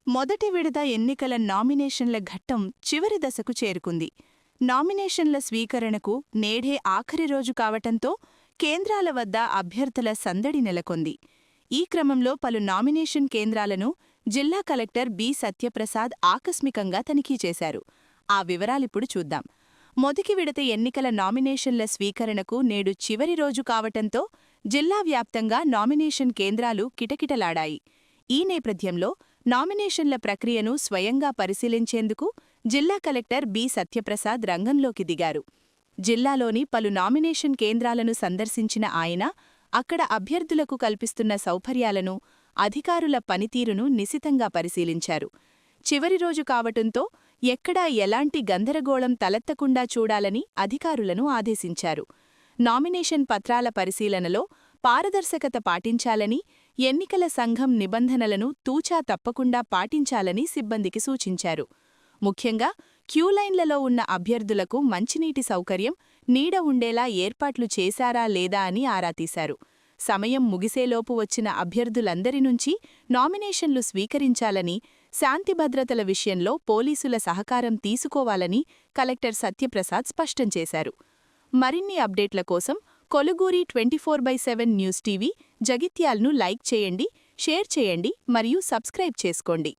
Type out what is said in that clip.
మొదటి విడత ఎన్నికల నామినేషన్ల ఘట్టం చివరి దశకు చేరుకుంది. నామినేషన్ల స్వీకరణకు నేడే ఆఖరి రోజు కావటంతో కేంద్రాల వద్ద అభ్యర్థుల సందడి నెలకొంది. ఈ క్రమంలో పలు నామినేషన్ కేంద్రాలను జిల్లా కలెక్టర్ బి సత్యప్రసాద్ ఆకస్మికంగా తనిఖీ చేశారు. ఆ వివరాలిప్పుడు చూద్దాం. మొదటి విడత ఎన్నికల నామినేషన్ల స్వీకరణకు నేడు చివరి రోజు కావటంతో జిల్లా వ్యాప్తంగా నామినేషన్ కేంద్రాలు కిటకిటలాడాయి. ఈ నేపథ్యంలో నామినేషన్ల ప్రక్రియను స్వయంగా పరిశీలించేందుకు జిల్లా కలెక్టర్ బి సత్యప్రసాద్ రంగంలోకి దిగారు. జిల్లాలోని పలు నామినేషన్ కేంద్రాలను సందర్శించిన ఆయన అక్కడ అభ్యర్థులకు కల్పిస్తున్న సౌకర్యాలను, అధికారుల పనితీరును నిశితంగా పరిశీలించారు. చివరి రోజు కావటంతో ఎక్కడా ఎలాంటి గందరగోళం తలెత్తకుండా చూడాలని అధికారులను ఆదేశించారు. నామినేషన్ పత్రాల పరిశీలనలో పారదర్శకత పాటించాలని, ఎన్నికల సంఘం నిబంధనలను తూచా తప్పకుండా పాటించాలని సిబ్బందికి సూచించారు. ముఖ్యంగా క్యూలైన్లలో ఉన్న అభ్యర్థులకు మంచినీటి సౌకర్యం, నీడ ఉండేలా ఏర్పాట్లు చేశారా లేదా అని ఆరా తీశారు. సమయం ముగిసేలోపు వచ్చిన అభ్యర్థులందరి నుంచి నామినేషన్లు స్వీకరించాలని, శాంతిభద్రతల విషయంలో పోలీసుల సహకారం తీసుకోవాలని కలెక్టర్ సత్యప్రసాద్ స్పష్టం చేశారు. మరిన్ని అప్డేట్ల కోసం కొలుగూరి 24/7 న్యూస్ టీవీ జగిత్యాల్ను లైక్ చేయండి, షేర్ చేయండి మరియు సబ్స్క్రైబ్ చేసుకోండి.